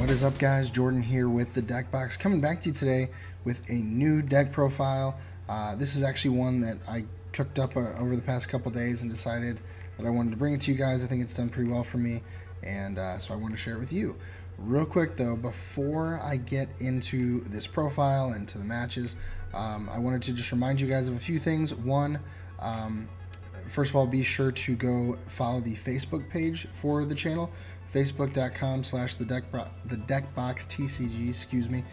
What is up, guys? Jordan here with the Deck Box, coming back to you today with a new deck profile. This is actually one that I cooked up over the past couple days and decided that I wanted to bring it to you guys. I think it's done pretty well for me, and so I wanted to share it with you. Real quick though, before I get into this profile and to the matches, I wanted to just remind you guys of a few things. One, first of all, be sure to go follow the Facebook page for the channel, facebook.com/thedeckboxtcg, excuse me.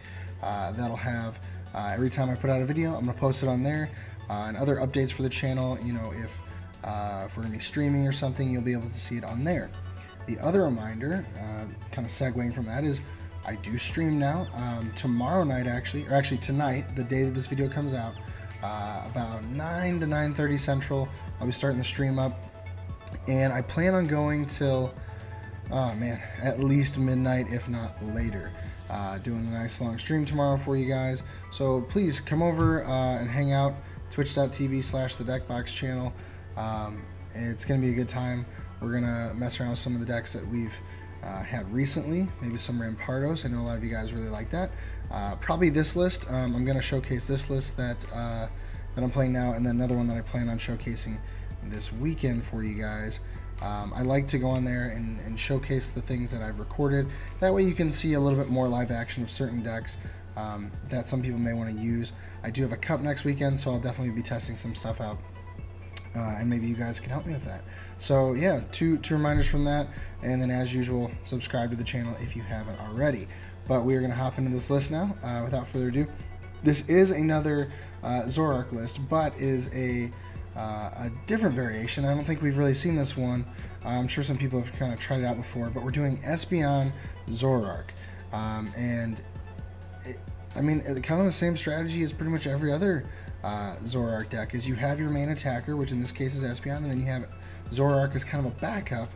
That'll have every time I put out a video, I'm gonna post it on there, and other updates for the channel. You know, if we're gonna be streaming or something, you'll be able to see it on there. The other reminder, kind of segueing from that, is I do stream now. Tomorrow night, or actually tonight, the day that this video comes out, about 9 to 9:30 Central, I'll be starting the stream up, and I plan on going till, oh man, at least midnight, if not later. Doing a nice long stream tomorrow for you guys, so please come over and hang out. Twitch.tv/thedeckbox channel. It's gonna be a good time. We're gonna mess around with some of the decks that we've had recently, maybe some Rampardos. I know a lot of you guys really like that. Probably this list. I'm gonna showcase this list that I'm playing now, and then another one that I plan on showcasing this weekend for you guys. I like to go on there and showcase the things that I've recorded. That way you can see a little bit more live action of certain decks that some people may want to use. I do have a cup next weekend, so I'll definitely be testing some stuff out. And maybe you guys can help me with that. So yeah, two reminders from that, and then as usual, subscribe to the channel if you haven't already. But we are going to hop into this list now. Without further ado, this is another Zoroark list, but is a different variation. I don't think we've really seen this one. I'm sure some people have kind of tried it out before, but we're doing Espeon Zoroark, and I mean, kind of the same strategy as pretty much every other Zoroark deck. Is you have your main attacker, which in this case is Espeon, and then you have Zoroark as kind of a backup,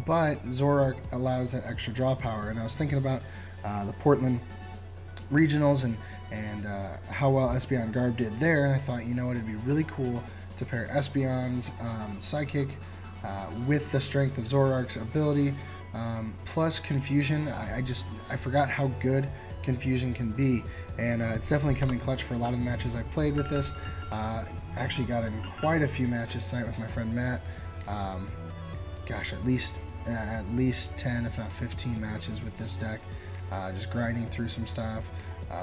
but Zoroark allows that extra draw power. And I was thinking about the Portland regionals and how well Espeon Garb did there, and I thought, you know what, it'd be really cool to pair Espeon's Psychic with the strength of Zoroark's ability, plus Confusion. I forgot how good Confusion can be, and it's definitely coming clutch for a lot of the matches I played with this. Actually got in quite a few matches tonight with my friend Matt. Gosh, at least 10, if not 15 matches with this deck. Just grinding through some stuff.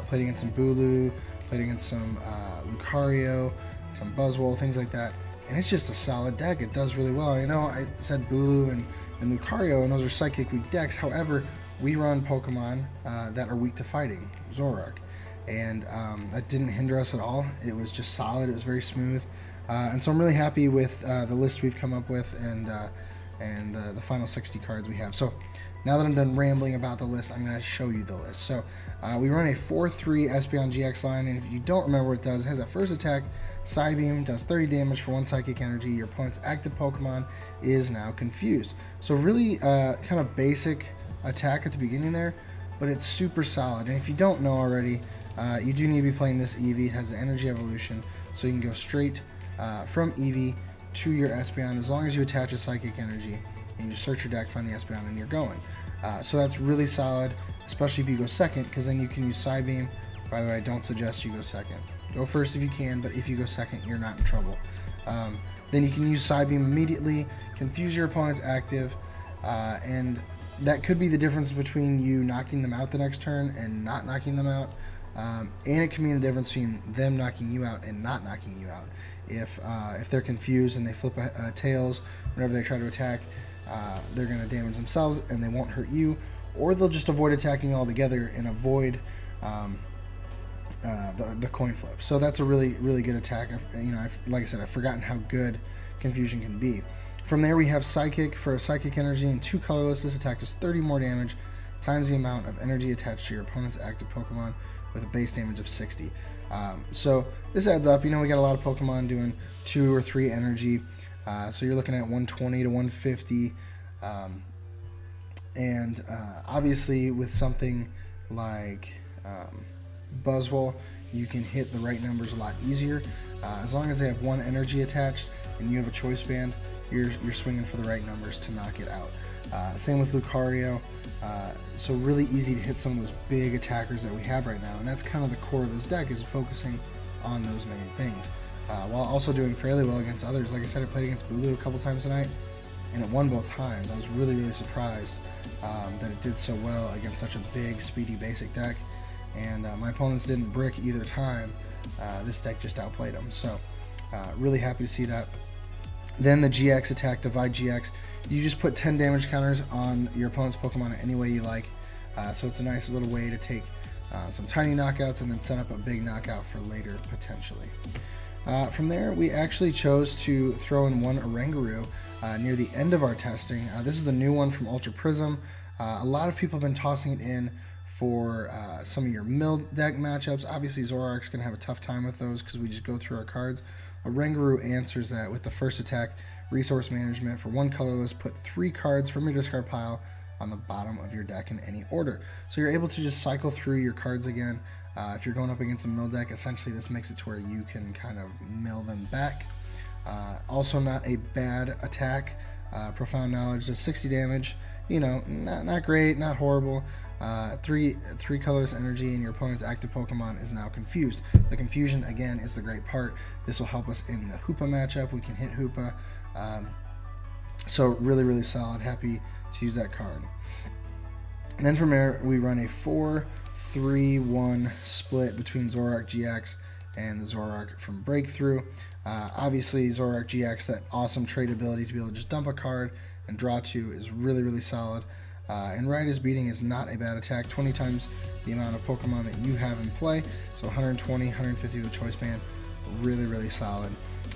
Played against some Bulu, played against some Lucario, some Buzzwole, things like that. And it's just a solid deck. It does really well. I know I said Bulu and Lucario, and those are Psychic weak decks. However, we run Pokemon that are weak to fighting, Zoroark, and that didn't hinder us at all. It was just solid. It was very smooth, and so I'm really happy with the list we've come up with and the final 60 cards we have. So now that I'm done rambling about the list, I'm going to show you the list. So we run a 4-3 Espeon GX line, and if you don't remember what it does, it has that first attack, Psybeam, does 30 damage for 1 Psychic Energy. Your opponent's active Pokemon is now confused. So really kind of basic attack at the beginning there, but it's super solid. And if you don't know already, you do need to be playing this Eevee. It has the Energy Evolution, so you can go straight from Eevee to your Espeon as long as you attach a Psychic Energy and you search your deck, find the Espeon, and you're going. So that's really solid, especially if you go second, because then you can use Psybeam. By the way, I don't suggest you go second. Go first if you can, but if you go second, you're not in trouble. Then you can use Psybeam immediately, confuse your opponent's active, and that could be the difference between you knocking them out the next turn and not knocking them out. And it can mean the difference between them knocking you out and not knocking you out. If they're confused and they flip tails whenever they try to attack, they're going to damage themselves and they won't hurt you, or they'll just avoid attacking altogether and avoid the coin flip. So that's a really good attack. Like I said, I've forgotten how good Confusion can be. From there we have Psychic for a Psychic Energy and 2 colorless. This attack does 30 more damage times the amount of energy attached to your opponent's active Pokemon with a base damage of 60. So this adds up. We got a lot of Pokemon doing 2 or 3 energy. So you're looking at 120 to 150. And obviously with something like Buzzwole, you can hit the right numbers a lot easier. As long as they have 1 energy attached and you have a choice band, you're swinging for the right numbers to knock it out. Same with Lucario. So really easy to hit some of those big attackers that we have right now, and that's kind of the core of this deck, is focusing on those main things, while also doing fairly well against others. Like I said, I played against Bulu a couple times tonight, and it won both times. I was really surprised that it did so well against such a big, speedy, basic deck, and my opponents didn't brick either time. This deck just outplayed them, so really happy to see that. Then the GX attack, Divide GX. You just put 10 damage counters on your opponent's Pokemon any way you like. So it's a nice little way to take some tiny knockouts and then set up a big knockout for later, potentially. From there, we actually chose to throw in one Oranguru near the end of our testing. This is the new one from Ultra Prism. A lot of people have been tossing it in for some of your mill deck matchups. Obviously, Zoroark's going to have a tough time with those because we just go through our cards. Oranguru answers that with the first attack, Resource Management. For one colorless, put 3 cards from your discard pile on the bottom of your deck in any order. So you're able to just cycle through your cards again. If you're going up against a mill deck, essentially this makes it to where you can kind of mill them back. Also not a bad attack. Profound Knowledge does 60 damage. You know, not great, not horrible. 3 colorless energy, and your opponent's active Pokemon is now confused. The confusion, again, is the great part. This will help us in the Hoopa matchup. We can hit Hoopa. So really solid. Happy to use that card. And then from there, we run a 4-3-1 split between Zoroark GX and the Zoroark from Breakthrough. Obviously, Zoroark GX, that awesome trade ability to be able to just dump a card and draw 2, is really solid. And Right is Beating is not a bad attack. 20 times the amount of Pokemon that you have in play. So 120, 150 with Choice Band. Really solid.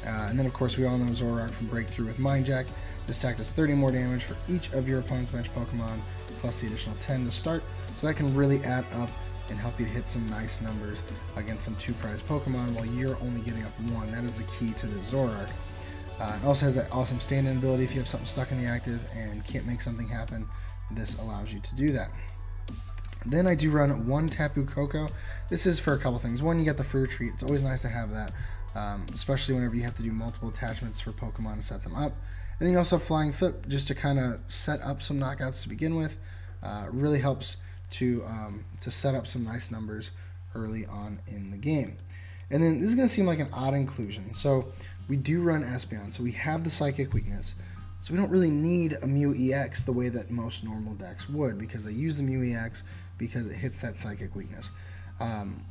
And then, of course, we all know Zoroark from Breakthrough with Mind Jack. This attack does 30 more damage for each of your opponent's bench Pokemon, plus the additional 10 to start. So that can really add up and help you to hit some nice numbers against some 2-prize Pokemon while you're only giving up 1. That is the key to the Zoroark. It also has that awesome stand-in ability if you have something stuck in the active and can't make something happen. This allows you to do that. Then I do run one Tapu Koko. This is for a couple things. One, you get the free retreat. It's always nice to have that, especially whenever you have to do multiple attachments for Pokemon to set them up. And then you also have Flying Foot just to kind of set up some knockouts to begin with. Really helps to set up some nice numbers early on in the game. And then this is going to seem like an odd inclusion. So we do run Espeon, so we have the Psychic weakness. So we don't really need a Mew EX the way that most normal decks would, because they use the Mew EX because it hits that Psychic weakness.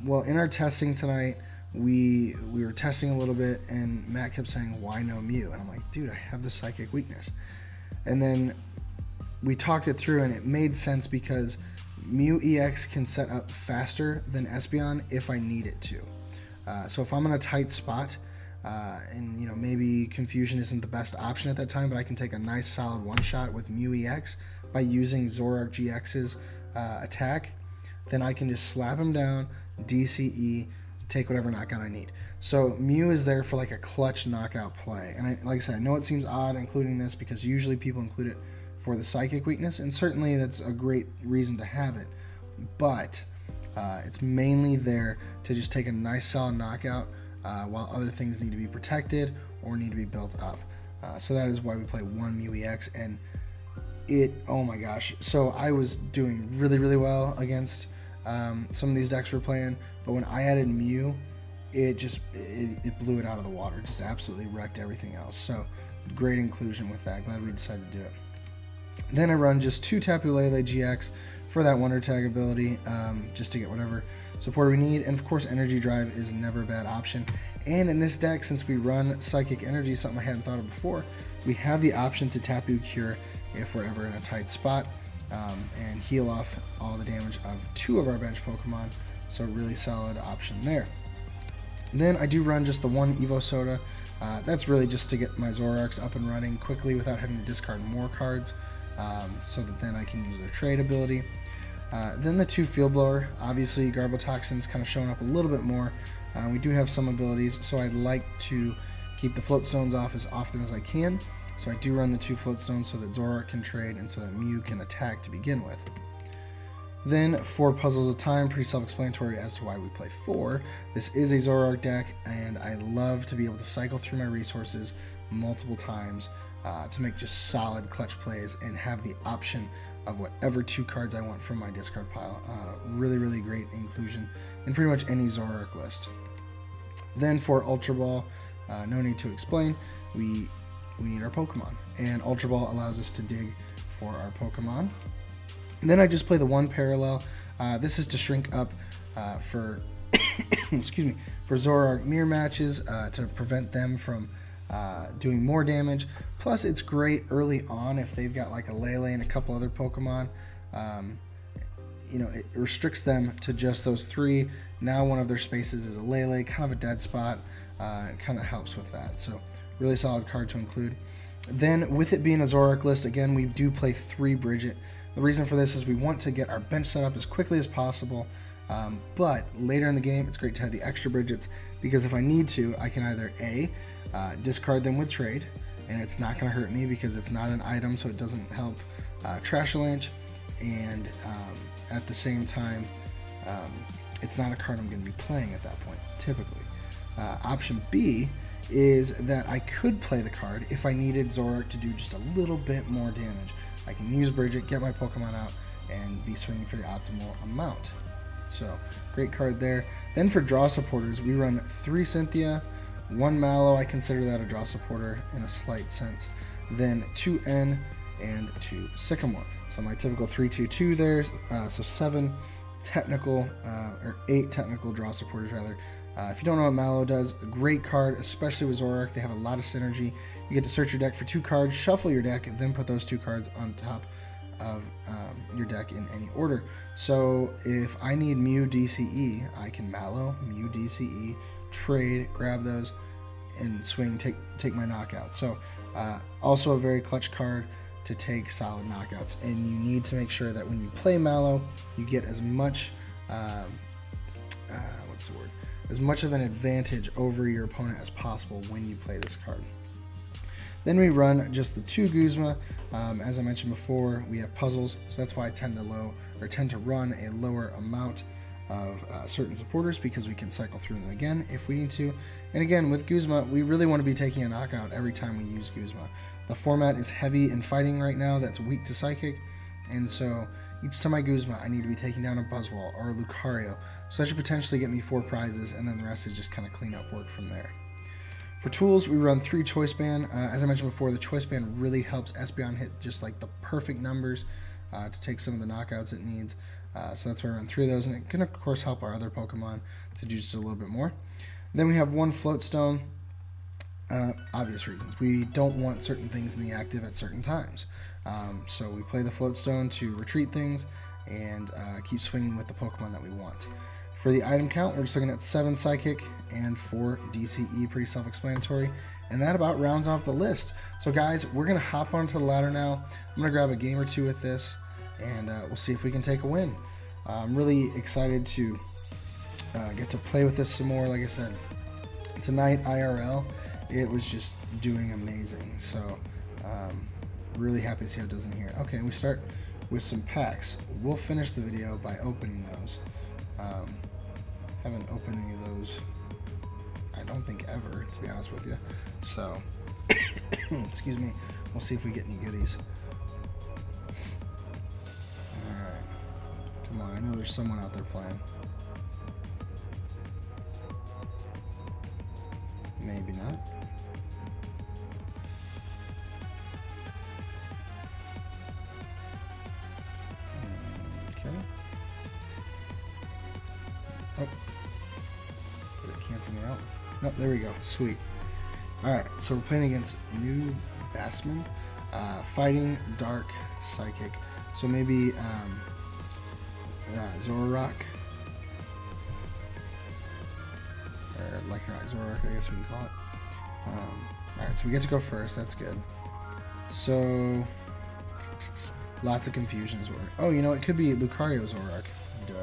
Well, in our testing tonight, we were testing a little bit, and Matt kept saying, why no Mew? And I'm like, dude, I have the Psychic weakness. And then we talked it through, and it made sense because Mew EX can set up faster than Espeon if I need it to. So if I'm in a tight spot, and you know, maybe Confusion isn't the best option at that time, but I can take a nice solid one-shot with Mew EX by using Zoroark GX's attack, then I can just slap him down, DCE, take whatever knockout I need. So Mew is there for like a clutch knockout play. And like I said, I know it seems odd including this because usually people include it for the Psychic weakness, and certainly that's a great reason to have it. But it's mainly there to just take a nice solid knockout while other things need to be protected or need to be built up. So that is why we play one Mew EX, and oh my gosh. So I was doing really well against some of these decks we're playing, but when I added Mew, it blew it out of the water. Just absolutely wrecked everything else. So great inclusion with that. Glad we decided to do it. Then I run just 2 Tapu Lele GX for that Wonder Tag ability, just to get whatever support we need. And of course, Energy Drive is never a bad option. And in this deck, since we run Psychic Energy, something I hadn't thought of before, we have the option to Tapu Cure if we're ever in a tight spot, and heal off all the damage of 2 of our bench Pokemon. So really solid option there. And then I do run just the 1 Evo Soda. That's really just to get my Zoroarks up and running quickly without having to discard more cards, so that then I can use their trade ability. Then the 2 Field Blower. Obviously, Garbotoxin's kind of showing up a little bit more. We do have some abilities, so I'd like to keep the Float Stones off as often as I can. So I do run the 2 Float Stones so that Zoroark can trade and so that Mew can attack to begin with. Then 4 Puzzles of Time, pretty self-explanatory as to why we play 4. This is a Zoroark deck, and I love to be able to cycle through my resources multiple times to make just solid clutch plays and have the option of whatever 2 cards I want from my discard pile. Really, really great inclusion in pretty much any Zoroark list. Then for Ultra Ball, no need to explain, we need our Pokemon, and Ultra Ball allows us to dig for our Pokemon. And then I just play the 1 parallel. This is to shrink up for excuse me, for Zoroark mirror matches to prevent them from doing more damage. Plus, it's great early on if they've got like a Lele and a couple other Pokemon. You know, it restricts them to just those 3. Now one of their spaces is a Lele, kind of a dead spot. It kind of helps with that. So really solid card to include. Then with it being a Zoroark list, again, we do play 3 Bridget. The reason for this is we want to get our bench set up as quickly as possible. But later in the game, it's great to have the extra Bridgets, because if I need to, I can either A, discard them with trade, and it's not going to hurt me because it's not an item, so it doesn't help Trashalanche, and at the same time, it's not a card I'm going to be playing at that point, typically. Option B is that I could play the card if I needed Zoroark to do just a little bit more damage. I can use Bridget, get my Pokemon out, and be swinging for the optimal amount. So, great card there. Then for draw supporters, we run 3 Cynthia, 1 Mallow, I consider that a draw supporter in a slight sense, then 2 N, and 2 Sycamore. So my typical 3-2-2 there, so 7 technical, or 8 technical draw supporters rather. If you don't know what Mallow does, a great card, especially with Zoroark. They have a lot of synergy. You get to search your deck for 2 cards, shuffle your deck, and then put those 2 cards on top of your deck in any order. So if I need Mew DCE, I can Mallow, Mew DCE, trade, grab those, and swing, take my knockout. So also a very clutch card to take solid knockouts. And you need to make sure that when you play Mallow, you get as much, as much of an advantage over your opponent as possible when you play this card. Then we run just the 2 Guzma. As I mentioned before, we have puzzles, so that's why I tend to run a lower amount of certain supporters, because we can cycle through them again if we need to. And again, with Guzma, we really want to be taking a knockout every time we use Guzma. The format is heavy in fighting right now that's weak to Psychic, and so each time I Guzma, I need to be taking down a Buzzwole or a Lucario, so that should potentially get me 4 prizes, and then the rest is just kind of clean up work from there. For tools, we run 3 Choice Band. As I mentioned before, the Choice Band really helps Espeon hit just like the perfect numbers to take some of the knockouts it needs. So that's why I run 3 of those, and it can of course help our other Pokemon to do just a little bit more. Then we have 1 Float Stone. Obvious reasons. We don't want certain things in the active at certain times. So we play the Float Stone to retreat things and keep swinging with the Pokemon that we want. For the item count, we're just looking at 7 Psychic and 4 DCE, pretty self-explanatory, and that about rounds off the list. So guys, we're going to hop onto the ladder now. I'm going to grab a game or 2 with this, and we'll see if we can take a win. I'm really excited to get to play with this some more. Like I said, tonight, IRL, it was just doing amazing. So, really happy to see how it does in here. Okay, and we start with some packs. We'll finish the video by opening those. Haven't opened any of those, I don't think, ever, to be honest with you. So, excuse me, we'll see if we get any goodies. Alright, come on, I know there's someone out there playing. Maybe not. Okay. Oh. Did it cancel me out? Nope, there we go. Sweet. Alright, so we're playing against New Bassman. Fighting, Dark, Psychic. So maybe Zoroark. Or like Zoroark, I guess we can call it. Alright, so we get to go first. That's good. So, lots of confusion is where. Oh, you know, it could be Lucario Zoroark. Duh.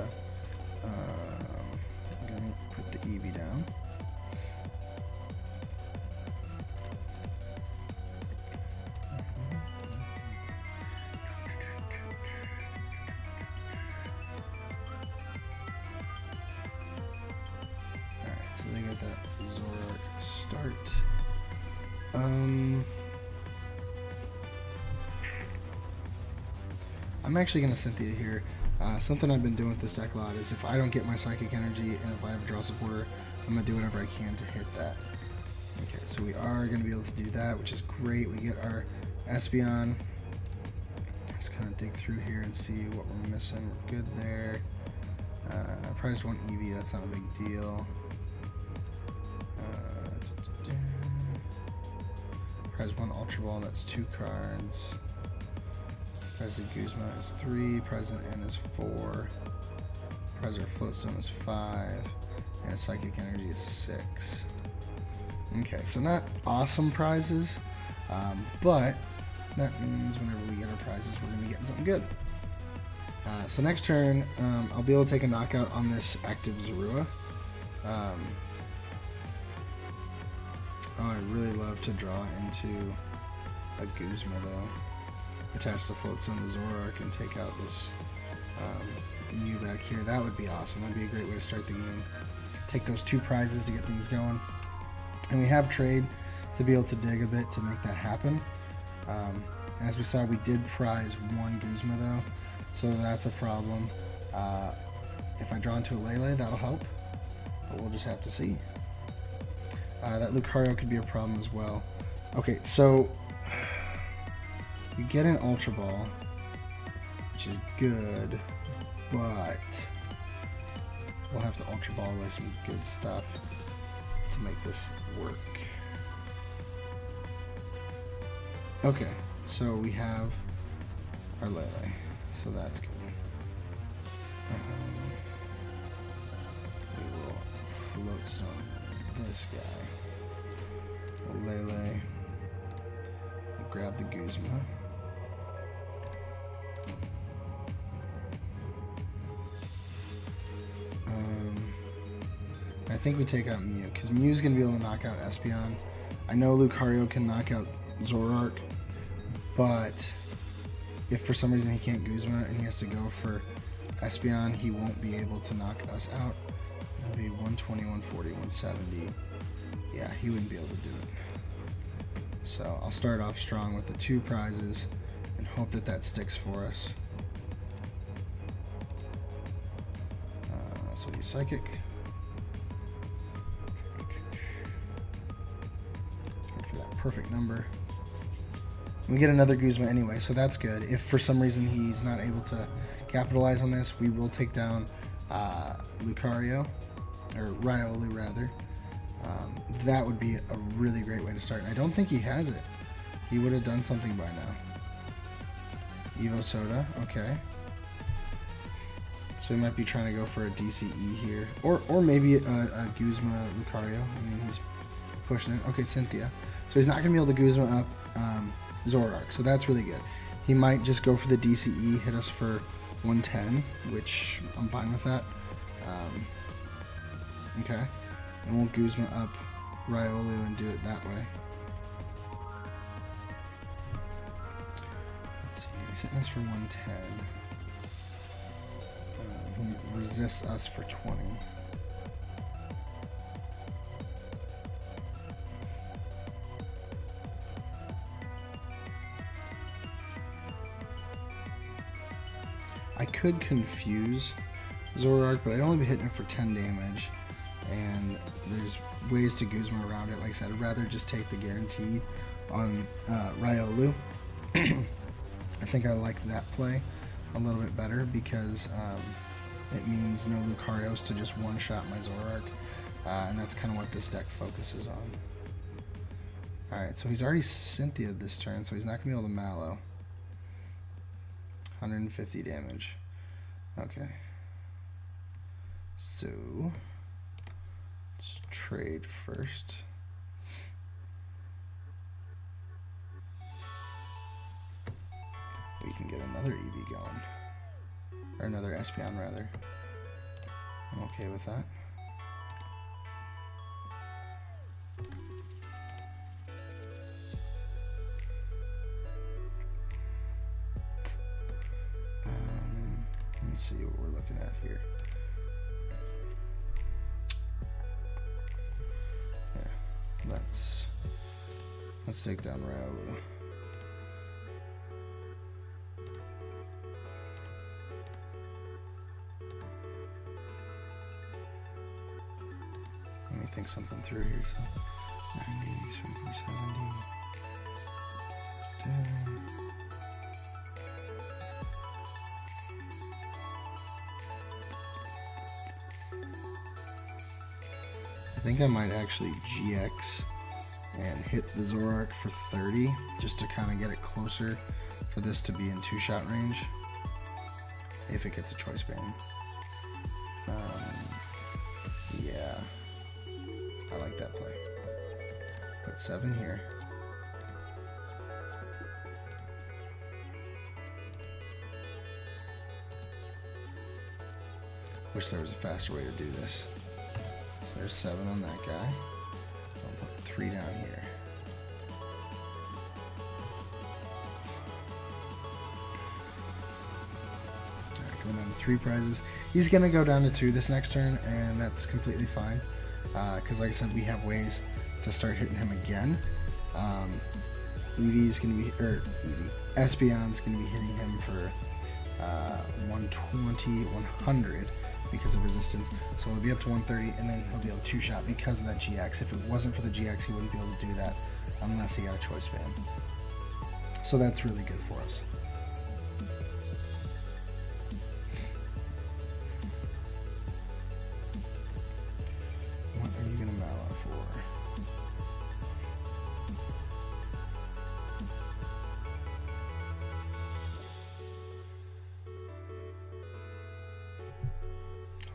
I'm gonna put the Eevee down. Alright, so they got that Zoroark start. I'm actually going to Cynthia here. Something I've been doing with this deck a lot is if I don't get my Psychic Energy and if I have a draw supporter, I'm going to do whatever I can to hit that. Okay, so we are going to be able to do that, which is great. We get our Espeon. Let's kind of dig through here and see what we're missing. We're good there. Prized 1 EV, that's not a big deal. Prized 1 Ultra Ball, that's 2 cards. Prized Guzma is 3, Prized N is 4, Prized Floatstone is 5, and Psychic Energy is 6. Okay, so not awesome prizes, but that means whenever we get our prizes, we're going to be getting something good. So next turn, I'll be able to take a knockout on this active Zorua. Oh, I really love to draw into a Guzma though. Attach the Floatstone to Zoroark and take out this Mew back here. That would be awesome. That'd be a great way to start the game. Take those 2 prizes to get things going. And we have trade to be able to dig a bit to make that happen. As we saw, we did prize 1 Guzma though, so that's a problem. If I draw into a Lele, that'll help, but we'll just have to see. That Lucario could be a problem as well. Okay, so we get an Ultra Ball, which is good, but we'll have to Ultra Ball away some good stuff to make this work. Okay, so we have our Lele, so that's good. We will Floatstone this guy. Lele. We'll grab the Guzma. I think we take out Mew, because Mew's going to be able to knock out Espeon. I know Lucario can knock out Zoroark, but if for some reason he can't Guzma and he has to go for Espeon, he won't be able to knock us out. It'll be 120, 140, 170. Yeah, he wouldn't be able to do it. So I'll start off strong with the 2 prizes and hope that that sticks for us. So we use Psychic. Go for that perfect number. We get another Guzma anyway, so that's good. If for some reason he's not able to capitalize on this, we will take down Lucario, or Riolu rather. That would be a really great way to start. And I don't think he has it. He would have done something by now. Evo Soda, okay. So he might be trying to go for a DCE here. Or maybe a Guzma Lucario. I mean, he's pushing it. Okay, Cynthia. So he's not going to be able to Guzma up Zoroark, so that's really good. He might just go for the DCE, hit us for 110, which I'm fine with that. Okay. And we'll Guzma up Riolu and do it that way. Let's see, he's hitting us for 110. He resists us for 20. I could confuse Zoroark, but I'd only be hitting it for 10 damage. And there's ways to Guzma around it. Like I said, I'd rather just take the guarantee on Riolu. I think I like that play a little bit better because it means no Lucarios to just one-shot my Zoroark. And that's kind of what this deck focuses on. Alright, so he's already Cynthia this turn, so he's not going to be able to Mallow. 150 damage. Okay. So let's trade first. We can get another EV going. Or another Espeon rather. I'm okay with that. Let's see what we're looking at here. Yeah, let's take down Riolu. me think something through here. So 90, 70. I think I might actually GX and hit the Zoroark for 30 just to kind of get it closer for this to be in 2-shot range if it gets a choice band. Yeah, I like that play. Put 7 here. Wish there was a faster way to do this. So there's 7 on that guy. I'll put 3 down here. Alright, going down to 3 prizes. He's going to go down to 2 this next turn, and that's completely fine. Because like I said, we have ways to start hitting him again. Eevee's going to be, or Espeon's going to be hitting him for 120, 100. Because of resistance, so it'll be up to 130, and then he'll be able to 2-shot because of that GX. If it wasn't for the GX, he wouldn't be able to do that unless he got a choice band. So that's really good for us. What are you gonna Mala for?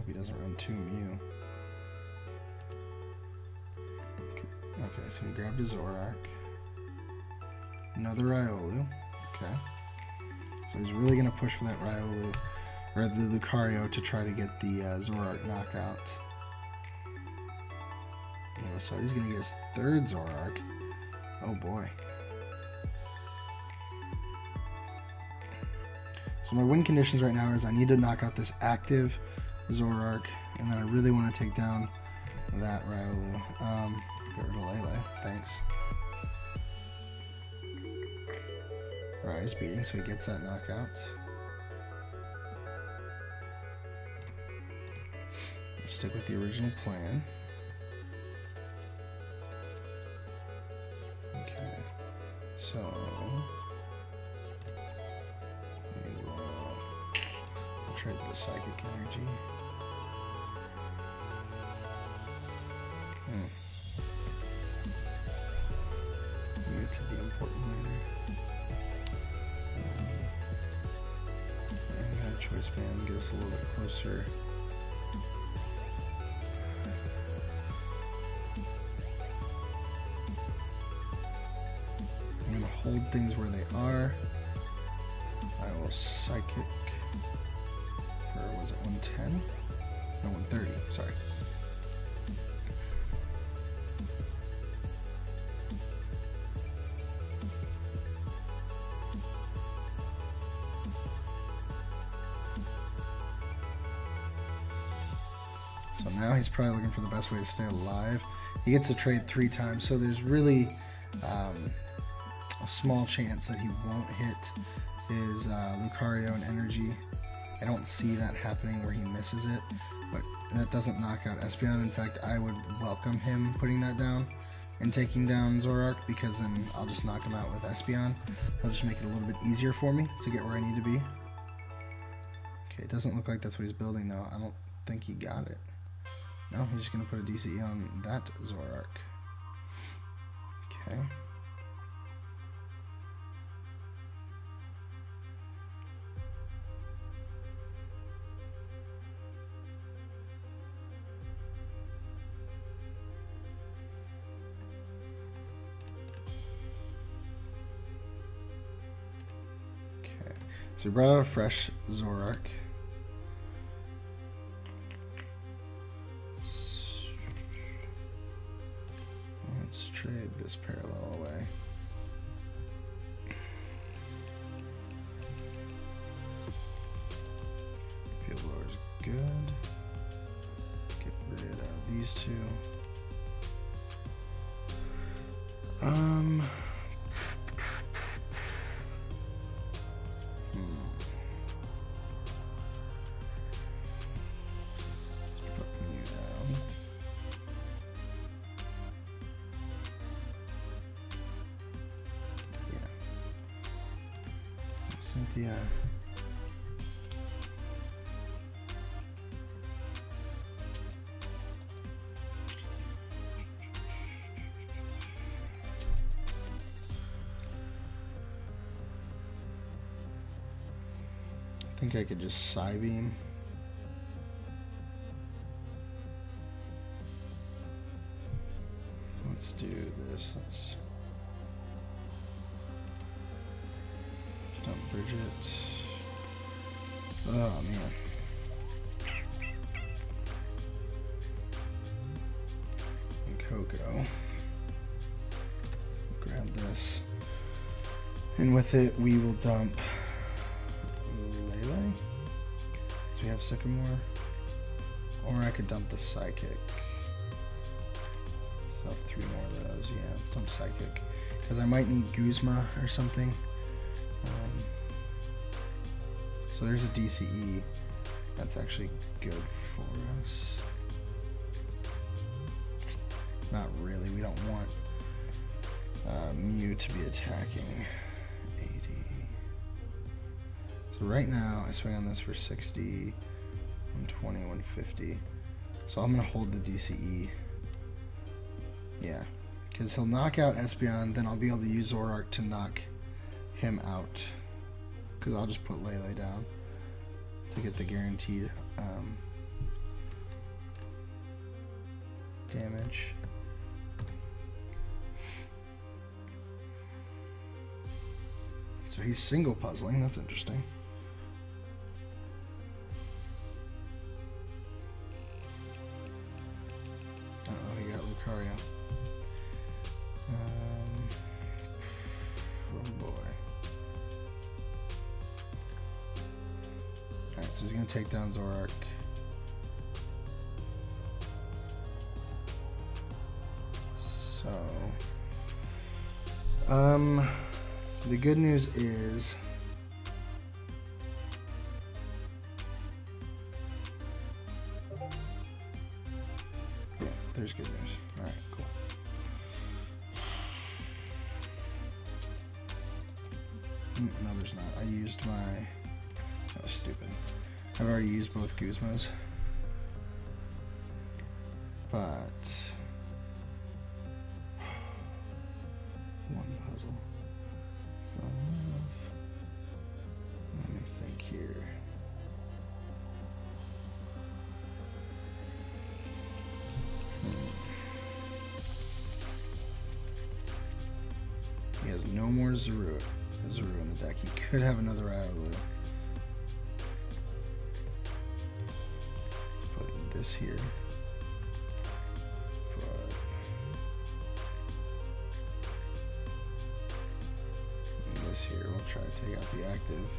He doesn't run 2 Mew. Okay, so we grabbed a Zoroark. Another Riolu. Okay. So he's really going to push for that Riolu, or the Lucario, to try to get the Zoroark knockout. So he's going to get his 3rd Zoroark. Oh boy. So my win conditions right now is I need to knock out this active Zoroark, and then I really want to take down that Riolu. Get rid of Lele, thanks. Alright, he's beating, so he gets that knockout. We'll stick with the original plan. Okay, so we will trade the Psychic Energy. It could be important later. And that choice band gives us a little bit closer. I'm going to hold things where they are. I will Psychic. Or was it 110? No, 130, sorry. So now he's probably looking for the best way to stay alive. He gets to trade 3 times, so there's really a small chance that he won't hit his Lucario and Energy. I don't see that happening where he misses it, but that doesn't knock out Espeon. In fact, I would welcome him putting that down and taking down Zoroark, because then I'll just knock him out with Espeon. He'll just make it a little bit easier for me to get where I need to be. Okay, it doesn't look like that's what he's building though. I don't think he got it. No, he's just going to put a DCE on that Zoroark. Okay. So we brought out a fresh Zoroark. Let's trade this parallel away. Field blower is good. Get rid of these 2. Cynthia. I think I could just Psybeam. Let's do this. Let's dump Bridget. Oh man. And Coco. Grab this. And with it, we will dump Lele. So we have Sycamore. Or I could dump the Psychic. So 3 more of those. Yeah, let's dump Psychic. Because I might need Guzma or something. So there's a DCE. That's actually good for us. Not really. We don't want Mew to be attacking. 80. So right now, I swing on this for 60, 120, 150. So I'm going to hold the DCE. Yeah. Because he'll knock out Espeon, then I'll be able to use Zoroark to knock him out. Because I'll just put Lele down to get the guaranteed damage. So he's single puzzling, that's interesting. Uh-oh, he got Lucario. Oh boy. Alright, so he's gonna take down Zoroark. So the good news is yeah, there's good news. Alright, cool. No, there's not. I used my... That was stupid. I've already used both Guzmas. But... one puzzle. It's not enough. Let me think here. He has no more Zoroark in the deck. He could have another Riolu. Let's put this here. Let's put this here. We'll try to take out the active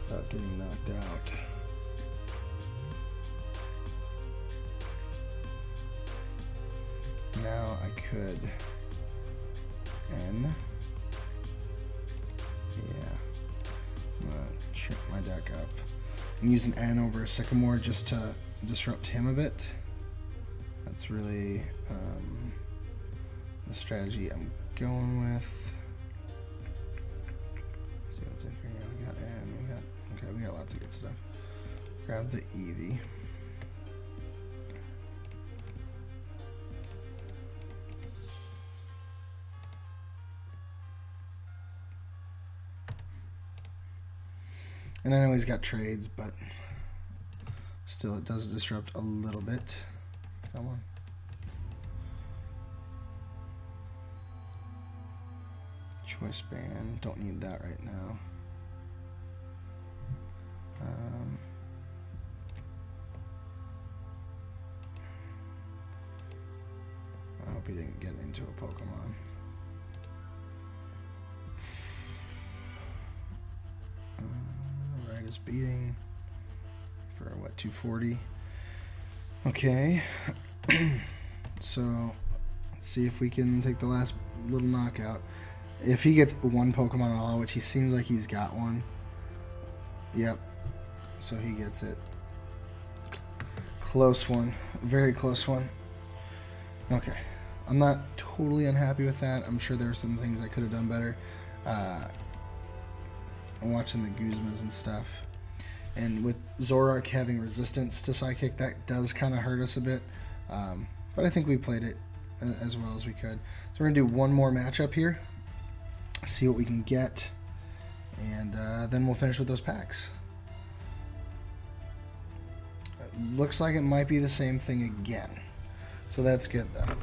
without getting knocked out. Now I could N. Yeah, I'm gonna shrink my deck up. I'm using N over a Sycamore just to disrupt him a bit. That's really the strategy I'm going with. Let's see what's in here. Yeah, we got N. We got lots of good stuff. Grab the Eevee. And I know he's got trades, but still it does disrupt a little bit. Come on. Choice band, don't need that right now. I hope he didn't get into a Pokemon. Right is beating for what, 240. Okay. So let's see if we can take the last little knockout. If he gets one Pokemon all, which he seems like he's got one. Yep. So he gets it. Close one. Very close one. Okay. I'm not totally unhappy with that. I'm sure there are some things I could have done better. I'm watching the Guzmas and stuff. And with Zoroark having resistance to Psychic, that does kind of hurt us a bit. But I think we played it as well as we could. So we're going to do one more matchup here, see what we can get, and then we'll finish with those packs. Looks like it might be the same thing again. So that's good, though.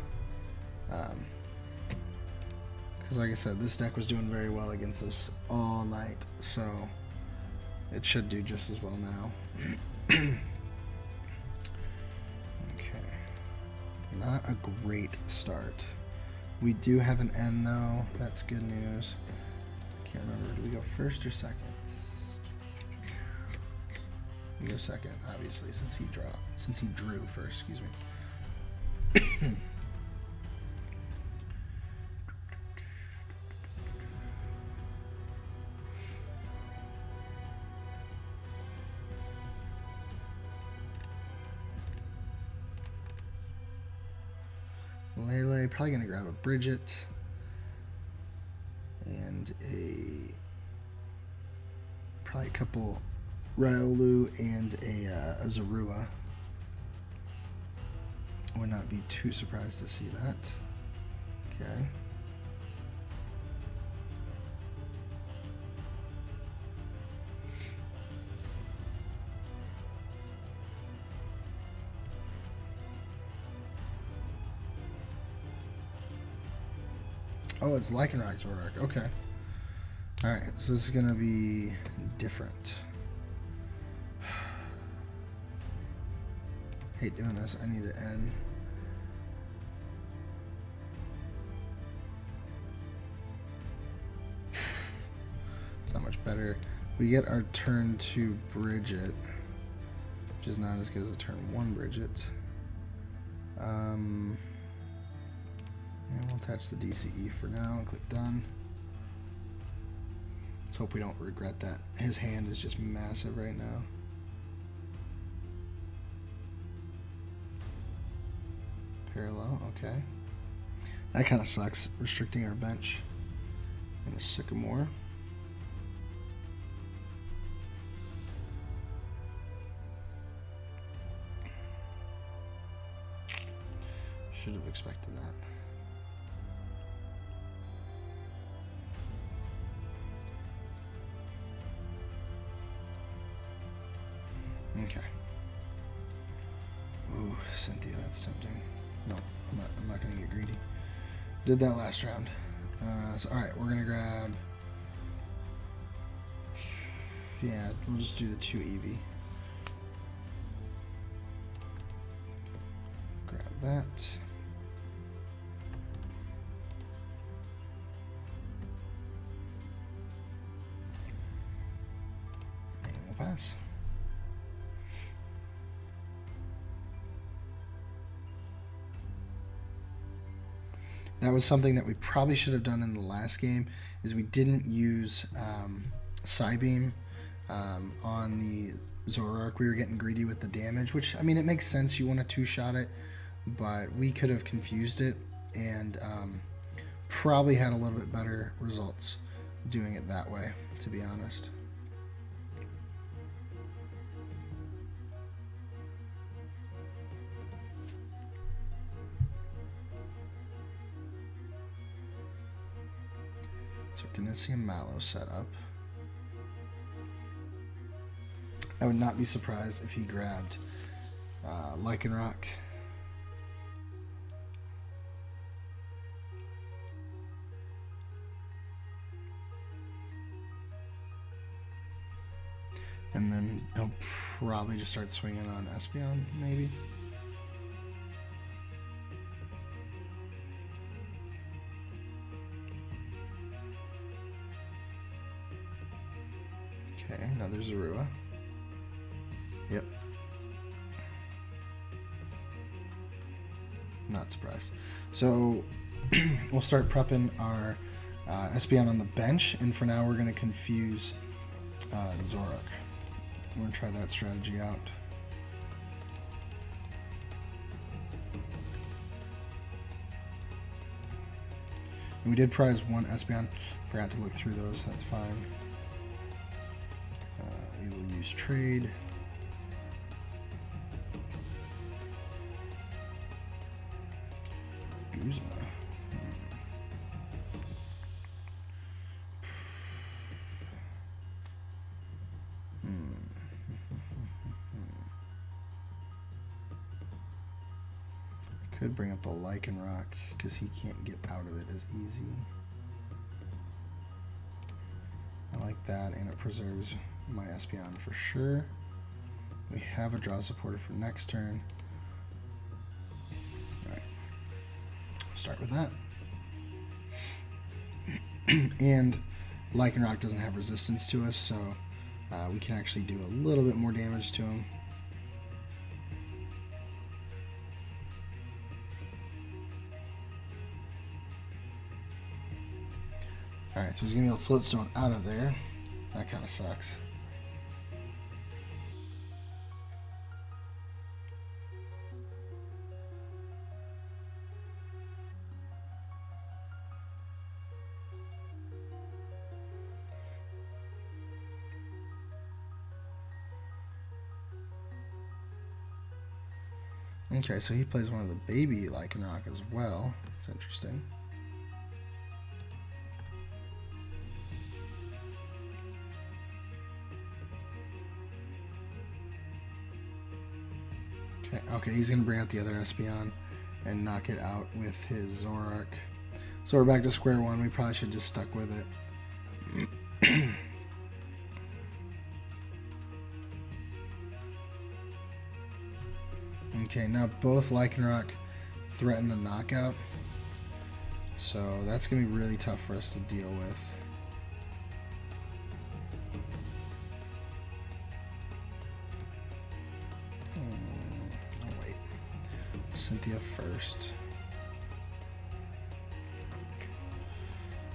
Because like I said, this deck was doing very well against us all night. So it should do just as well now. Not a great start. We do have an N though. That's good news. Can't remember. Do we go first or second? We go second, obviously, since he drew first. Excuse me. Lele, probably gonna grab a Bridget and probably a couple Riolu and a Zorua. Would not be too surprised to see that. Okay. Oh, it's Lycanroc Zoroark. Okay. Alright, so this is going to be different. Hate doing this. I need to end. It's not much better. We get our turn 2 Bridget, which is not as good as a turn 1 Bridget. And we'll attach the DCE for now and click done. Let's hope we don't regret that. His hand is just massive right now. Parallel, okay. That kind of sucks, restricting our bench. And a Sycamore. Should have expected that. Okay. Ooh, Cynthia, that's tempting. No, I'm not gonna get greedy. Did that last round. So alright, we're gonna grab. Yeah, we'll just do the 2 Eevee. Grab that. And we'll pass. That was something that we probably should have done in the last game, is we didn't use Psybeam on the Zoroark. We were getting greedy with the damage, which, I mean, it makes sense. You want to 2-shot it, but we could have confused it and probably had a little bit better results doing it that way, to be honest. So we're going to see a Mallow set up. I would not be surprised if he grabbed Lycanroc. And then he'll probably just start swinging on Espeon, maybe. Okay, another Zorua. Yep. Not surprised. So we'll start prepping our Espeon on the bench, and for now we're going to confuse Zoroark. We're going to try that strategy out. And we did prize one Espeon. Forgot to look through those. That's fine. use trade. Guzma. Could bring up the Lycanroc because he can't get out of it as easy. I like that, and it preserves my Espeon for sure. We have a draw supporter for next turn. Alright. Start with that. And Lycanroc doesn't have resistance to us, so we can actually do a little bit more damage to him. Alright, so he's going to be able to float stone out of there. That kind of sucks. Okay, so he plays one of the baby Lycanroc as well. That's interesting. Okay, he's going to bring out the other Espeon and knock it out with his Zoroark. So we're back to square one. We probably should have just stuck with it. Okay, now both Lycanroc threaten a knockout. So that's going to be really tough for us to deal with. Cynthia first.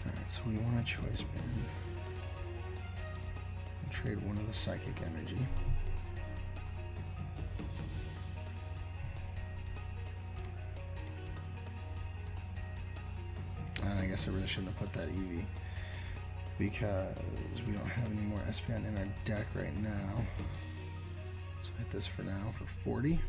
Alright, so we want a choice band. Trade one of the psychic energy. And I guess I really shouldn't have put that Eevee because we don't have any more Espeon in our deck right now. So hit this for now for 40.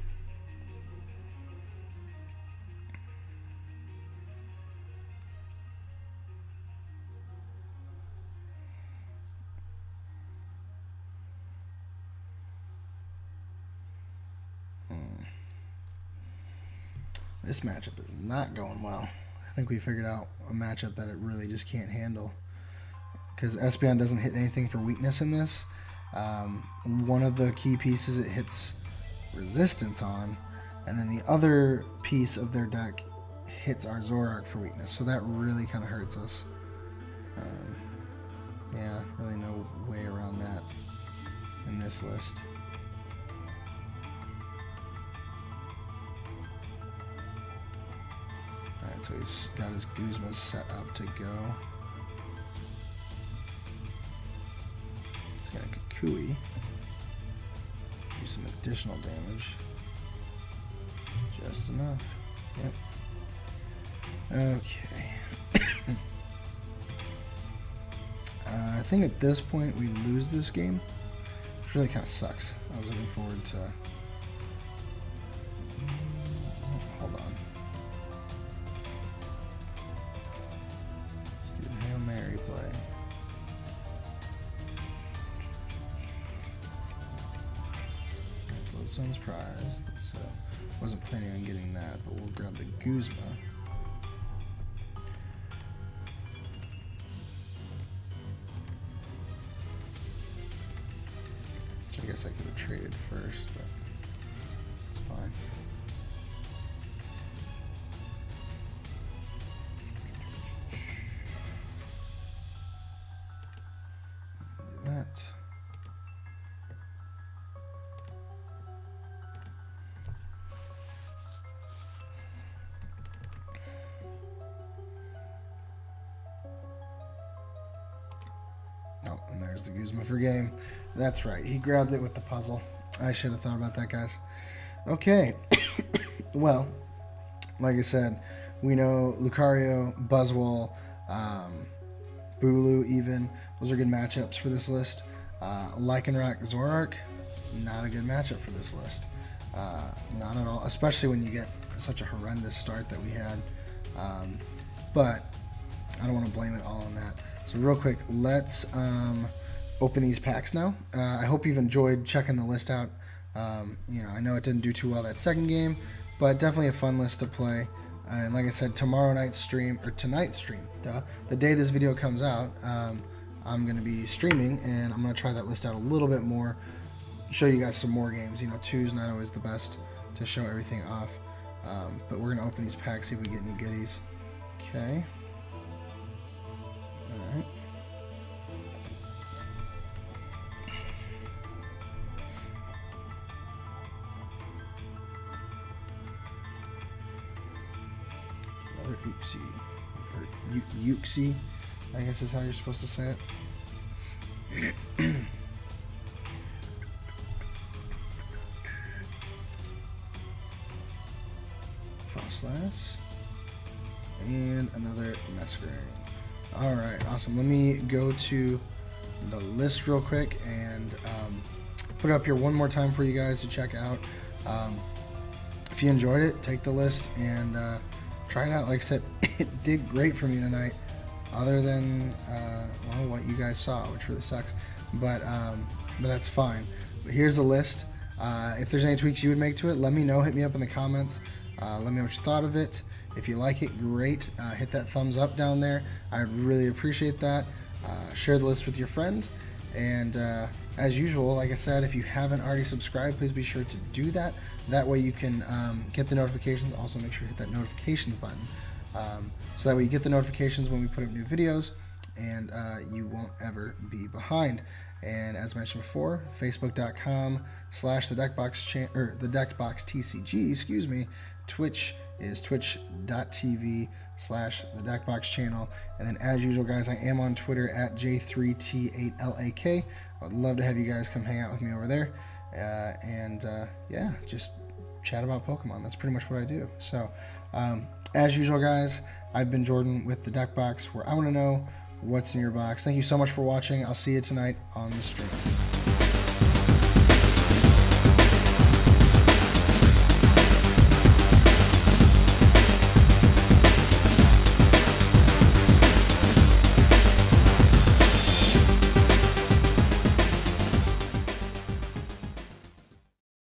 This matchup is not going well. I think we figured out a matchup that it really just can't handle. Because Espeon doesn't hit anything for weakness in this. One of the key pieces it hits resistance on, and then the other piece of their deck hits our Zoroark for weakness. So that really kind of hurts us. Yeah, really no way around that in this list. Alright, so he's got his Guzma set up to go. He's got a Kukui. Do some additional damage. Just enough. Yep. Okay. I think at this point we lose this game, which really kind of sucks. I was looking forward to... Hold on. Mary play. Bloodstone's prized, so wasn't planning on getting that, but we'll grab the Guzma. Which I guess I could have traded first, but it's fine. Oh, and there's the Guzma for game. That's right, he grabbed it with the puzzle. I should have thought about that, guys. Okay, well, like I said, we know Lucario, Buzzwole, Bulu even. Those are good matchups for this list. Lycanroc Zoroark, not a good matchup for this list. Not at all, especially when you get such a horrendous start that we had. But I don't want to blame it all on that. So real quick, let's open these packs now. I hope you've enjoyed checking the list out. You know, I know it didn't do too well that second game, but definitely a fun list to play. And like I said, tonight's stream, the day this video comes out, I'm going to be streaming, and I'm going to try that list out a little bit more, show you guys some more games. You know, 2's not always the best to show everything off, but we're going to open these packs, see if we get any goodies. Okay. All right. Another Uxie, or Uxie, I guess is how you're supposed to say it. Frostlass, and another Masquerain. Alright, awesome. Let me go to the list real quick and put it up here one more time for you guys to check out. If you enjoyed it, take the list and try it out. Like I said, it did great for me tonight, other than well, what you guys saw, which really sucks, but that's fine. But here's the list. If there's any tweaks you would make to it, let me know. Hit me up in the comments. Let me know what you thought of it. If you like it, great. Hit that thumbs up down there. I'd really appreciate that. Share the list with your friends. And as usual, like I said, if you haven't already subscribed, please be sure to do that. That way you can get the notifications. Also make sure to hit that notifications button. So that way you get the notifications when we put up new videos, and you won't ever be behind. And as mentioned before, facebook.com/thedeckboxTCG, excuse me. Twitch is twitch.tv/thedeckboxchannel. And then as usual, guys, I am on Twitter at J3T8LAK. I would love to have you guys come hang out with me over there. Yeah, just chat about Pokemon. That's pretty much what I do. So as usual, guys, I've been Jordan with the Deck Box, where I want to know what's in your box. Thank you so much for watching. I'll see you tonight on the stream.